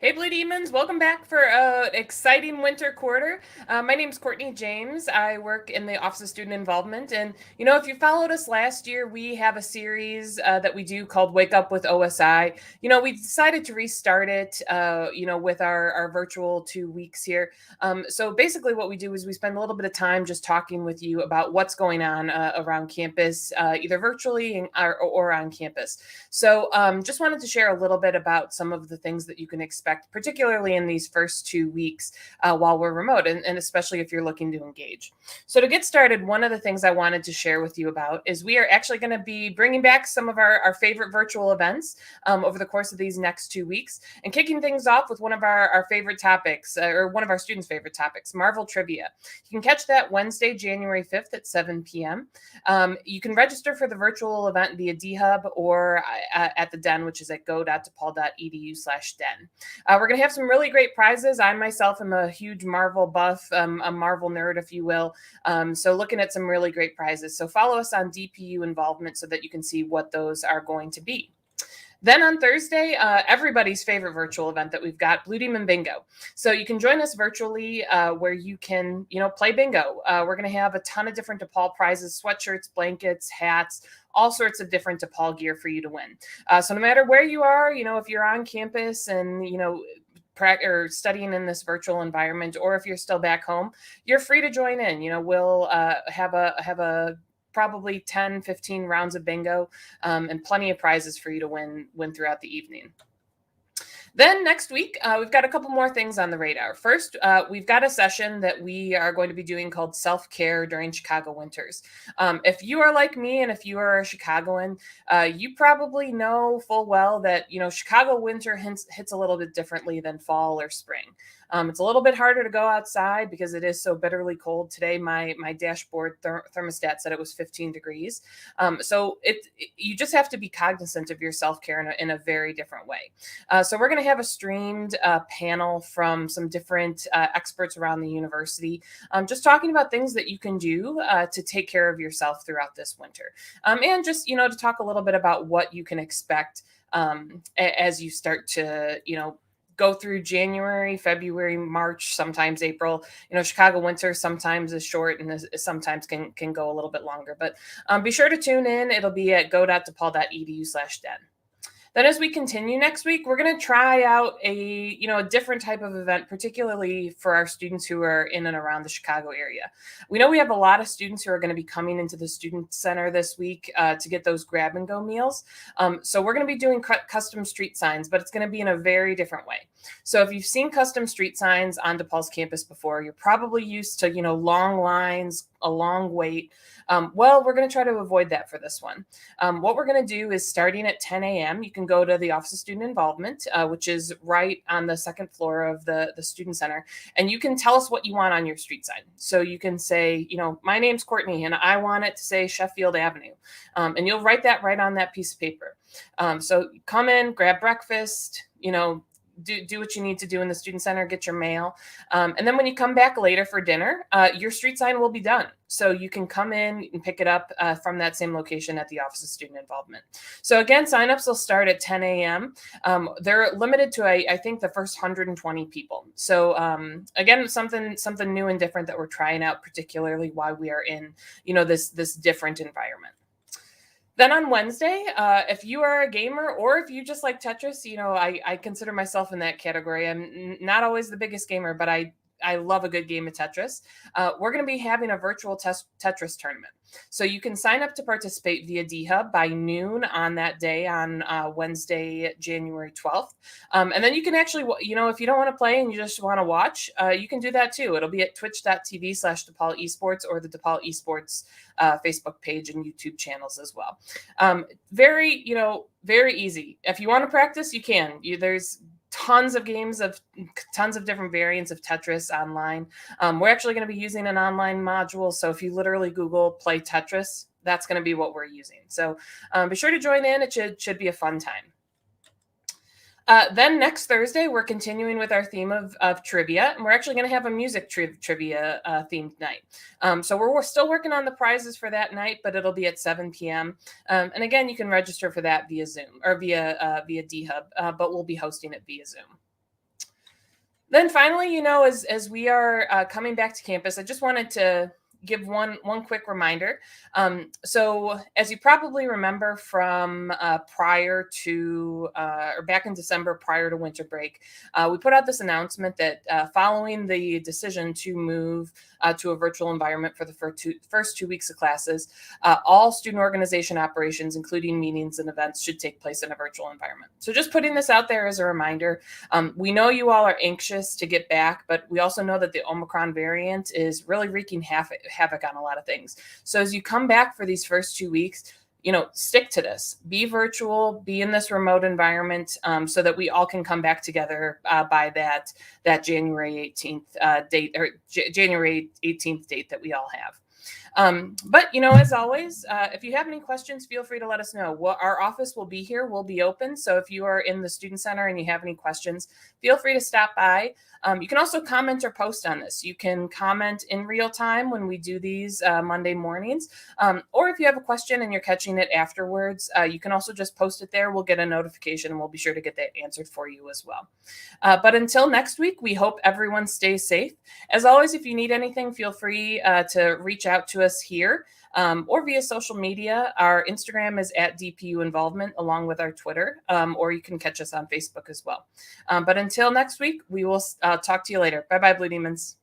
Hey, Blue Demons, welcome back for an exciting winter quarter. My name's Courtney James. I work in the Office of Student Involvement. And, if you followed us last year, we have a series that we do called Wake Up with OSI. We decided to restart it, with our virtual 2 weeks here. So basically, what we do is we spend a little bit of time just talking with you about what's going on around campus, either virtually or on campus. So just wanted to share a little bit about some of the things that you can expect, particularly in these first 2 weeks while we're remote, and especially if you're looking to engage. So to get started, one of the things I wanted to share with you about is we are actually going to be bringing back some of our favorite virtual events over the course of these next 2 weeks, and kicking things off with one of our favorite topics, or one of our students' favorite topics, Marvel Trivia. You can catch that Wednesday, January 5th at 7 p.m. You can register for the virtual event via DHub or at the Den, which is at go.depaul.edu/den. We're going to have some really great prizes. I myself am a huge Marvel buff, a Marvel nerd, if you will. So looking at some really great prizes. So follow us on DPU Involvement so that you can see what those are going to be. Then on Thursday, everybody's favorite virtual event that we've got, Blue Demon Bingo. So you can join us virtually where you can, play bingo. We're going to have a ton of different DePaul prizes, sweatshirts, blankets, hats, all sorts of different DePaul gear for you to win. So no matter where you are, if you're on campus and, or studying in this virtual environment, or if you're still back home, you're free to join in. We'll have a probably 10, 15 rounds of bingo, and plenty of prizes for you to win throughout the evening. Then next week, we've got a couple more things on the radar. First, we've got a session that we are going to be doing called Self-Care During Chicago Winters. If you are like me and if you are a Chicagoan, you probably know full well that, Chicago winter hits a little bit differently than fall or spring. It's a little bit harder to go outside because it is so bitterly cold. Today, my dashboard thermostat said it was 15 degrees. So you just have to be cognizant of your self-care in a very different way. So we're going to have a streamed panel from some different experts around the university, just talking about things that you can do to take care of yourself throughout this winter. And just, to talk a little bit about what you can expect as you start to, go through January, February, March, sometimes April. Chicago winter sometimes is short and sometimes can go a little bit longer. But be sure to tune in. It'll be at go.depaul.edu/den. Then as we continue next week, we're going to try out a different type of event, particularly for our students who are in and around the Chicago area. We know we have a lot of students who are going to be coming into the Student Center this week to get those grab and go meals. So we're going to be doing custom street signs, but it's going to be in a very different way. So if you've seen custom street signs on DePaul's campus before, you're probably used to, long lines, a long wait. Well, we're going to try to avoid that for this one. What we're going to do is starting at 10 a.m., you can go to the Office of Student Involvement, which is right on the second floor of the Student Center, and you can tell us what you want on your street sign. So you can say, my name's Courtney, and I want it to say Sheffield Avenue. And you'll write that right on that piece of paper. So come in, grab breakfast, do what you need to do in the Student Center, get your mail. And then when you come back later for dinner, your street sign will be done. So you can come in and pick it up from that same location at the Office of Student Involvement. So again, signups will start at 10 a.m. They're limited to, I think, the first 120 people. So again, something new and different that we're trying out, particularly while we are in, this different environment. Then on Wednesday, if you are a gamer or if you just like Tetris, I consider myself in that category. I'm not always the biggest gamer, but I love a good game of Tetris. We're going to be having a virtual Tetris tournament. So you can sign up to participate via DHub by noon on that day on Wednesday, January 12th. And then you can actually, if you don't want to play and you just want to watch, you can do that too. It'll be at twitch.tv/DePaul Esports or the DePaul Esports Facebook page and YouTube channels as well. Very easy. If you want to practice, you can. There's tons of games of tons of different variants of Tetris online. We're actually going to be using an online module. So if you literally Google play Tetris, that's going to be what we're using. So be sure to join in. It should be a fun time. Then next Thursday, we're continuing with our theme of trivia, and we're actually going to have a music trivia themed night. So we're still working on the prizes for that night, but it'll be at 7 p.m. And again, you can register for that via Zoom or via DHub, but we'll be hosting it via Zoom. Then finally, as we are coming back to campus, I just wanted to give one quick reminder. So, as you probably remember from prior to or back in December, prior to winter break, we put out this announcement that following the decision to move to a virtual environment for the first 2 weeks of classes, all student organization operations, including meetings and events, should take place in a virtual environment. So, just putting this out there as a reminder. We know you all are anxious to get back, but we also know that the Omicron variant is really wreaking havoc on a lot of things. So as you come back for these first 2 weeks, stick to this. Be virtual, be in this remote environment, so that we all can come back together by that January 18th date, or January 18th date that we all have. But as always, if you have any questions, feel free to let us know. Our office will be here, will be open. So if you are in the student center and you have any questions, feel free to stop by. You can also comment or post on this. You can comment in real time when we do these Monday mornings. Or if you have a question and you're catching it afterwards, you can also just post it there. We'll get a notification and we'll be sure to get that answered for you as well. But until next week, we hope everyone stays safe. As always, if you need anything, feel free to reach out to us here or via social media. Our Instagram is at DPU Involvement, along with our Twitter, or you can catch us on Facebook as well. But until next week, we will talk to you later. Bye-bye, Blue Demons.